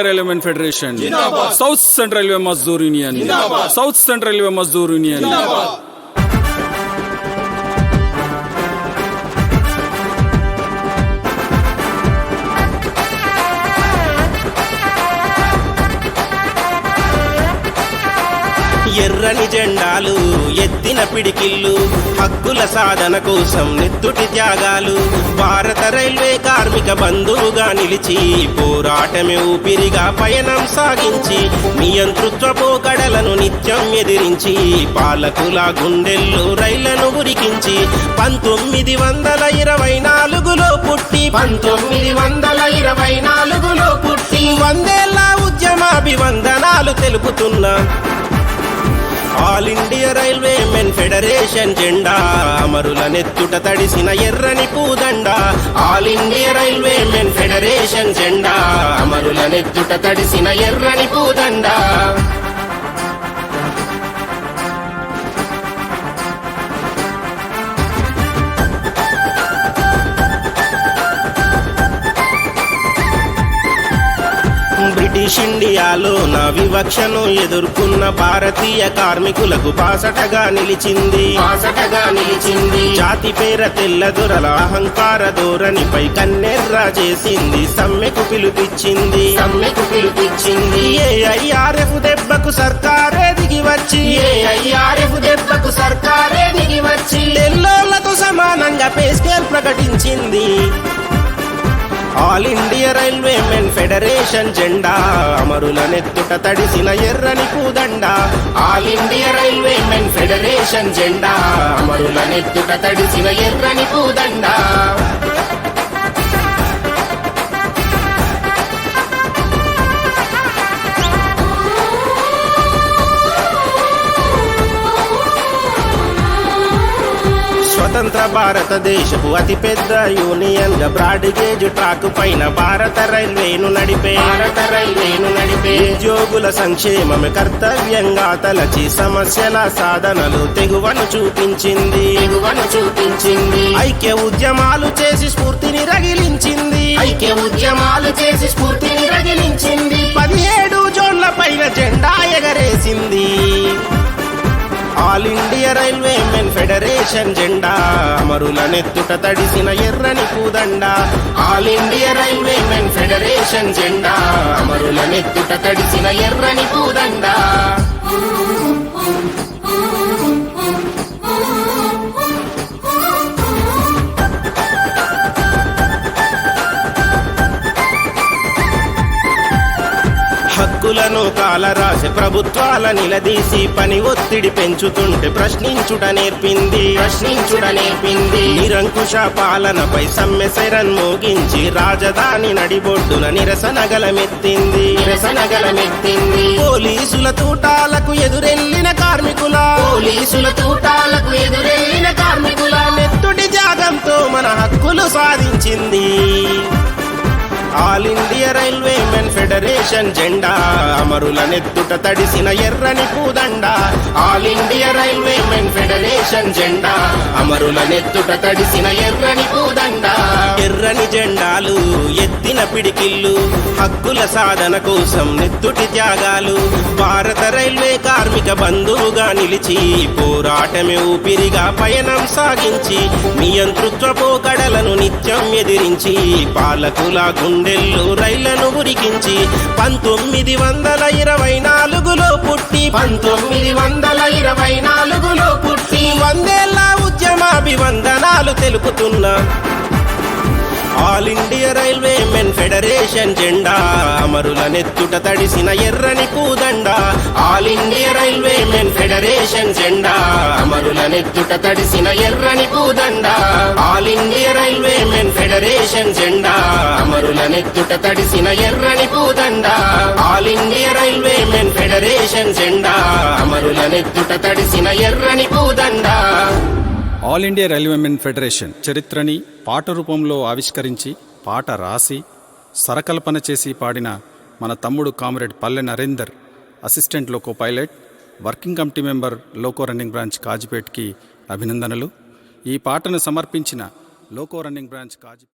Railway federation, south central railway मजदूर union, south central railway मजदूर union. ఎర్రని జెండాలు ఎత్తిన పిడికిళ్ళు, హక్కుల సాధన కోసం నెత్తుటి త్యాగాలు, భారత రైల్వే కార్మిక బంధువుగా నిలిచి పోరాటమే ఊపిరిగా పయనం సాగించి నియంతృత్వ పోకడలను నిత్యం ఎదిరించి పాలకుల గుండెల్లో రైళ్లను ఉరికించి 1924లో పుట్టి 1924లో పుట్టి 100ఏళ్ల ఉద్యమాభివందనాలు తెలుపుతున్నా all India railwaymen federation జెండా, అమరుల నెత్తుట తడిసిన ఎర్రని పూదండ. All India railwaymen federation జెండా, అమరుల నెత్తుట తడిసిన ఎర్రని పూదండ. బ్రిటిష్ ఇండియాలో నా వివక్షను ఎదుర్కొన్న భారతీయ కార్మికులకు బాసటగా నిలిచింది. జాతి పేర తెల్ల దొరల అహంకార ధోరణిపై కన్నెర్ర చేసింది, సమ్మెకు పిలుపిచ్చింది. ఏఐఆర్ఎఫ్ దెబ్బకు సర్కారే దిగి వచ్చి తెల్లోళ్లతో సమానంగా పే స్కేల్ ప్రకటించింది. All India railwaymen federation జెండా, అమరుల నెత్తుట తడిసిన ఎర్రని పూదండ. All India railwaymen federation జెండా, అమరుల నెత్తుట తడిసిన ఎర్రని పూదండ. స్వతంత్ర భారతదేశపు అతిపెద్ద యూనియన్ గా బ్రాడ్ గేజ్ ట్రాక్ పైన భారత రైల్వేను నడిపే ఉద్యోగుల సంక్షేమమే కర్తవ్యంగా తలచి సమస్యల సాధనలు తెగువను చూపించింది. ఐక్య ఉద్యమాలు చేసి స్ఫూర్తిని రగిలించింది. 17 జోన్ల పైన జెండా ఎగరేసింది. All India railwaymen federation జెండా, అమరుల నెత్తుట తడిసిన ఎర్రని పూదండ. All India railwaymen federation జెండా, అమరుల నెత్తుట తడిసిన ఎర్రని పూదండ. హక్కులను కాలరాసి ప్రభుత్వాల నిలదీసి పని ఒత్తిడి పెంచుతుంటే ప్రశ్నించుట నేర్పింది. నిరంకుశ పాలనపై సమ్మె సైరన్ మోగించి రాజధాని నడిబొడ్డున నిరసన గలమెత్తింది. పోలీసుల తూటాలకు ఎదురెళ్లిన కార్మికుల నెత్తుటి త్యాగంతో మన హక్కులు సాధించింది. All India railwaymen federation జెండా, అమరుల నెత్తుట తడిసిన ఎర్రని పూదండ. All India railwaymen federation జెండా, అమరుల నెత్తుట తడిసిన ఎర్రని పూదండ. ఎర్రని జెండాలు ఎత్తిన పిడికిళ్ళు, హక్కుల సాధన కోసం నెత్తుటి త్యాగాలు, భారత రైల్వే కార్మిక బంధువుగా నిలిచి పోరాటమే ఊపిరిగా పయనం సాగించి నియంతృత్వ పోకడలను నిత్యం ఎదిరించి పాలకుల గుండెల్లో రైళ్లను ఉరికించి 1924లో పుట్టి 100ఏళ్ల ఉద్యమాభివందనాలు తెలుపుతున్నా all India railwaymen federation జెండా, అమరుల నెత్తుట తడిసిన ఎర్రని పూదండ. All India railwaymen federation జెండా, అమరుల నెత్తుట తడిసిన ఎర్రని పూదండ. All India railwaymen federation జెండా, అమరుల నెత్తుట తడిసిన ఎర్రని పూదండ. All India railwaymen federation జెండా, అమరుల నెత్తుట తడిసిన ఎర్రని పూదండ. All India railwaymen federation చరిత్రని పాట రూపంలో ఆవిష్కరించి పాట రాసి సరకల్పన చేసి పాడిన మన తమ్ముడు comrade Palle Narender, assistant loco pilot, working committee member loco running branch కాజిపేట్కి అభినందనలు. ఈ పాటను సమర్పించిన లోకో రన్నింగ్ బ్రాంచ్ కాజి